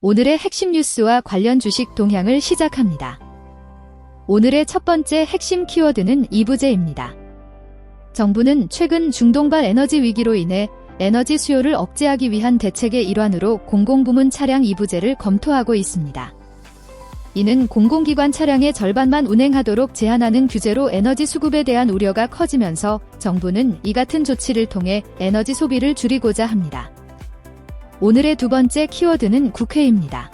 오늘의 핵심 뉴스와 관련 주식 동향을 시작합니다. 오늘의 첫 번째 핵심 키워드는 이부제입니다. 정부는 최근 중동발 에너지 위기로 인해 에너지 수요를 억제하기 위한 대책의 일환으로 공공부문 차량 이부제를 검토하고 있습니다. 이는 공공기관 차량의 절반만 운행하도록 제한하는 규제로 에너지 수급에 대한 우려가 커지면서 정부는 이 같은 조치를 통해 에너지 소비를 줄이고자 합니다. 오늘의 두 번째 키워드는 국회입니다.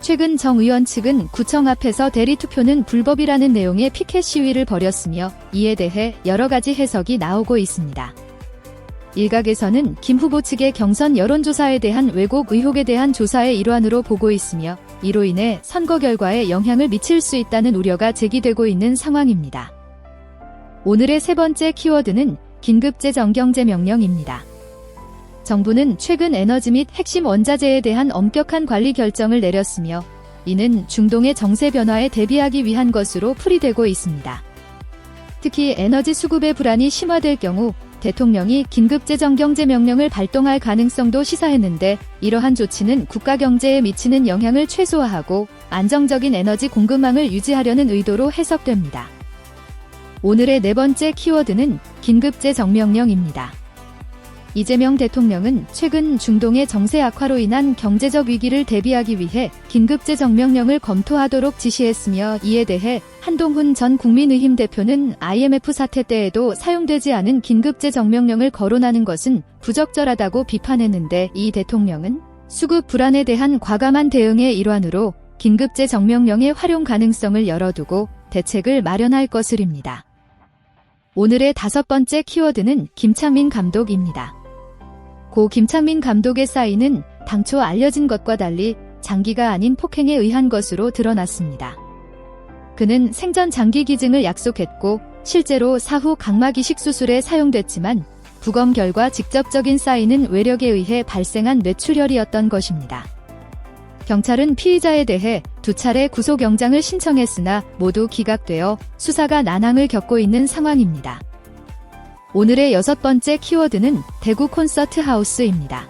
최근 정 의원 측은 구청 앞에서 대리투표는 불법이라는 내용의 피켓 시위를 벌였으며 이에 대해 여러 가지 해석이 나오고 있습니다. 일각에서는 김 후보 측의 경선 여론조사에 대한 왜곡 의혹에 대한 조사의 일환으로 보고 있으며 이로 인해 선거 결과에 영향을 미칠 수 있다는 우려가 제기되고 있는 상황입니다. 오늘의 세 번째 키워드는 긴급재정경제명령입니다. 정부는 최근 에너지 및 핵심 원자재에 대한 엄격한 관리 결정을 내렸으며 이는 중동의 정세 변화에 대비하기 위한 것으로 풀이되고 있습니다. 특히 에너지 수급의 불안이 심화될 경우 대통령이 긴급재정경제명령을 발동할 가능성도 시사했는데 이러한 조치는 국가 경제에 미치는 영향을 최소화하고 안정적인 에너지 공급망을 유지하려는 의도로 해석됩니다. 오늘의 네 번째 키워드는 긴급재정명령입니다. 이재명 대통령은 최근 중동의 정세 악화로 인한 경제적 위기를 대비하기 위해 긴급재정명령을 검토하도록 지시했으며 이에 대해 한동훈 전 국민의힘 대표는 IMF 사태 때에도 사용되지 않은 긴급재정명령을 거론하는 것은 부적절하다고 비판했는데 이 대통령은 수급 불안에 대한 과감한 대응의 일환으로 긴급재정명령의 활용 가능성을 열어두고 대책을 마련할 것을입니다. 오늘의 다섯 번째 키워드는 김창민 감독입니다. 고 김창민 감독의 사인은 당초 알려진 것과 달리 장기가 아닌 폭행에 의한 것으로 드러났습니다. 그는 생전 장기 기증을 약속했고 실제로 사후 각막 이식 수술에 사용됐지만 부검 결과 직접적인 사인은 외력에 의해 발생한 뇌출혈이었던 것입니다. 경찰은 피의자에 대해 두 차례 구속영장을 신청했으나 모두 기각되어 수사가 난항을 겪고 있는 상황입니다. 오늘의 여섯 번째 키워드는 대구 콘서트 하우스입니다.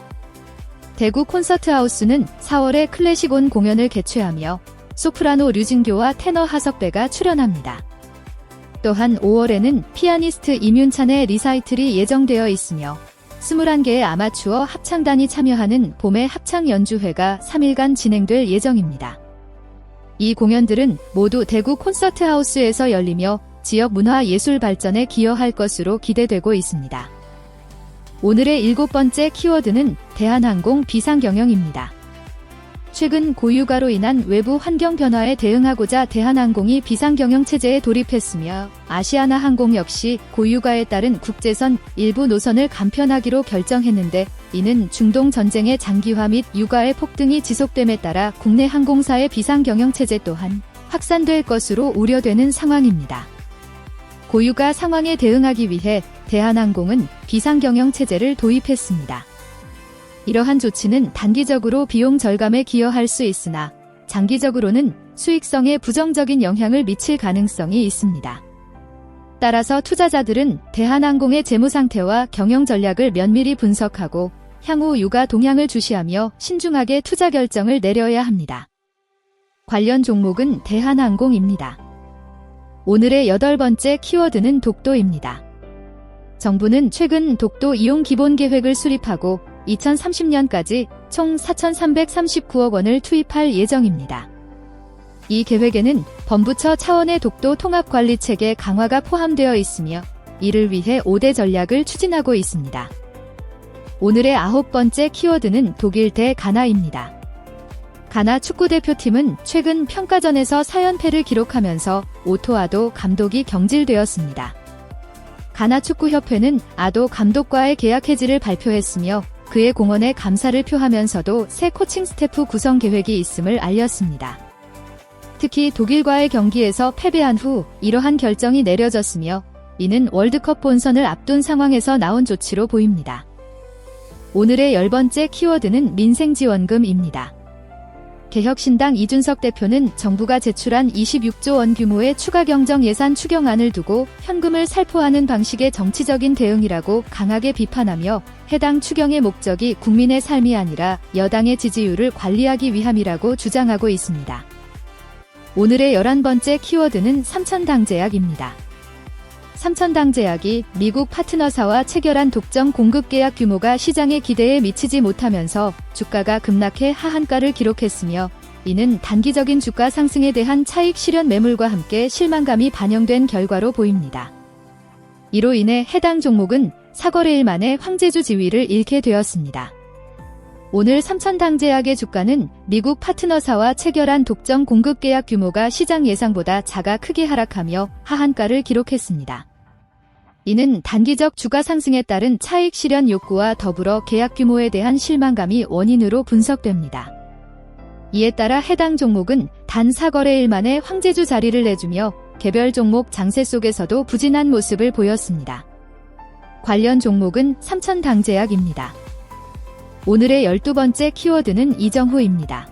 대구 콘서트 하우스는 4월에 클래식 온 공연을 개최하며 소프라노 류진교와 테너 하석배가 출연합니다. 또한 5월에는 피아니스트 임윤찬의 리사이틀이 예정되어 있으며 21개의 아마추어 합창단이 참여하는 봄의 합창 연주회가 3일간 진행될 예정입니다. 이 공연들은 모두 대구 콘서트 하우스에서 열리며 지역 문화 예술 발전에 기여할 것으로 기대되고 있습니다. 오늘의 일곱 번째 키워드는 대한항공 비상경영입니다. 최근 고유가로 인한 외부 환경 변화에 대응하고자 대한항공이 비상경영체제에 돌입했으며 아시아나항공 역시 고유가에 따른 국제선 일부 노선을 간편하기로 결정했는데 이는 중동 전쟁의 장기화 및 유가의 폭등이 지속됨에 따라 국내 항공사의 비상경영체제 또한 확산될 것으로 우려되는 상황입니다. 고유가 상황에 대응하기 위해 대한항공은 비상경영체제를 도입했습니다. 이러한 조치는 단기적으로 비용 절감에 기여할 수 있으나 장기적으로는 수익성에 부정적인 영향을 미칠 가능성이 있습니다. 따라서 투자자들은 대한항공의 재무 상태와 경영 전략을 면밀히 분석하고 향후 유가 동향을 주시하며 신중하게 투자 결정을 내려야 합니다. 관련 종목은 대한항공입니다. 오늘의 여덟 번째 키워드는 독도입니다. 정부는 최근 독도 이용 기본 계획을 수립하고 2030년까지 총 4,339억 원을 투입할 예정입니다. 이 계획에는 범부처 차원의 독도 통합관리체계 강화가 포함되어 있으며 이를 위해 5대 전략을 추진하고 있습니다. 오늘의 아홉 번째 키워드는 독일 대 가나입니다. 가나 축구대표팀은 최근 평가전에서 4연패를 기록하면서 오토아도 감독이 경질되었습니다. 가나 축구협회는 아도 감독과의 계약 해지를 발표했으며 그의 공헌에 감사를 표하면서도 새 코칭 스태프 구성 계획이 있음을 알렸습니다. 특히 독일과의 경기에서 패배한 후 이러한 결정이 내려졌으며 이는 월드컵 본선을 앞둔 상황에서 나온 조치로 보입니다. 오늘의 열 번째 키워드는 민생지원금입니다. 개혁신당 이준석 대표는 정부가 제출한 26조 원 규모의 추가 경정 예산 추경안을 두고 현금을 살포하는 방식의 정치적인 대응이라고 강하게 비판하며 해당 추경의 목적이 국민의 삶이 아니라 여당의 지지율을 관리하기 위함이라고 주장하고 있습니다. 오늘의 11번째 키워드는 삼천당제약입니다. 삼천당제약이 미국 파트너사와 체결한 독점 공급 계약 규모가 시장의 기대에 미치지 못하면서 주가가 급락해 하한가를 기록했으며, 이는 단기적인 주가 상승에 대한 차익 실현 매물과 함께 실망감이 반영된 결과로 보입니다. 이로 인해 해당 종목은 4거래일 만에 황제주 지위를 잃게 되었습니다. 오늘 삼천당제약의 주가는 미국 파트너사와 체결한 독점 공급 계약 규모가 시장 예상보다 작아 크게 하락하며 하한가를 기록했습니다. 이는 단기적 주가 상승에 따른 차익 실현 욕구와 더불어 계약 규모에 대한 실망감이 원인으로 분석됩니다. 이에 따라 해당 종목은 단 4거래일 만에 황제주 자리를 내주며 개별 종목 장세 속에서도 부진한 모습을 보였습니다. 관련 종목은 삼천당제약입니다. 오늘의 12번째 키워드는 이정후입니다.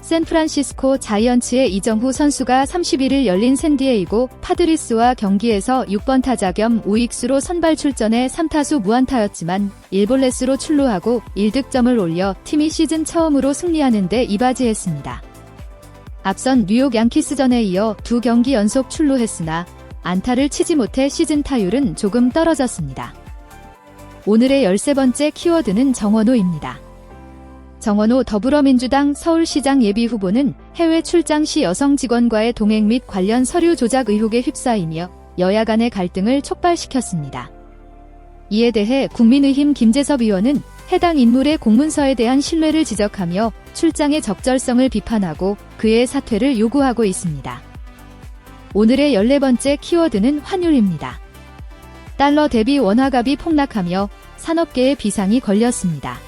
샌프란시스코 자이언츠의 이정후 선수가 31일 열린 샌디에이고 파드리스와 경기에서 6번 타자 겸 우익수로 선발 출전해 3타수 무안타였지만 1볼넷으로 출루하고 1득점을 올려 팀이 시즌 처음으로 승리하는 데 이바지했습니다. 앞선 뉴욕 양키스전에 이어 2경기 연속 출루했으나 안타를 치지 못해 시즌 타율은 조금 떨어졌습니다. 오늘의 13번째 키워드는 정원호입니다. 정원호 더불어민주당 서울시장 예비후보는 해외 출장 시 여성 직원과의 동행 및 관련 서류 조작 의혹에 휩싸이며 여야 간의 갈등을 촉발시켰습니다. 이에 대해 국민의힘 김재섭 의원은 해당 인물의 공문서에 대한 신뢰를 지적하며 출장의 적절성을 비판하고 그의 사퇴를 요구하고 있습니다. 오늘의 14번째 키워드는 환율입니다. 달러 대비 원화값이 폭락하며 산업계에 비상이 걸렸습니다.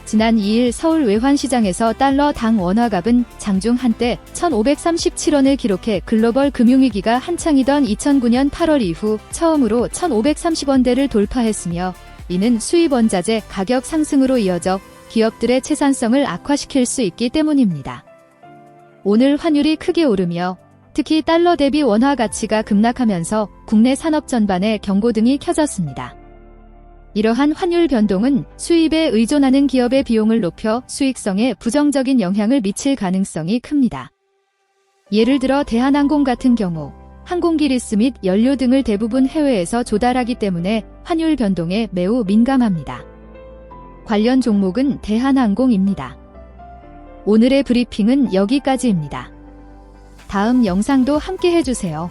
지난 2일 서울 외환시장에서 달러당 원화값은 장중 한때 1,537원을 기록해 글로벌 금융위기가 한창이던 2009년 8월 이후 처음으로 1,530원대를 돌파했으며, 이는 수입 원자재 가격 상승으로 이어져 기업들의 채산성을 악화시킬 수 있기 때문입니다. 오늘 환율이 크게 오르며 특히 달러 대비 원화 가치가 급락하면서 국내 산업 전반에 경고등이 켜졌습니다. 이러한 환율 변동은 수입에 의존하는 기업의 비용을 높여 수익성에 부정적인 영향을 미칠 가능성이 큽니다. 예를 들어 대한항공 같은 경우 항공기 리스 및 연료 등을 대부분 해외에서 조달하기 때문에 환율 변동에 매우 민감합니다. 관련 종목은 대한항공입니다. 오늘의 브리핑은 여기까지입니다. 다음 영상도 함께 해주세요.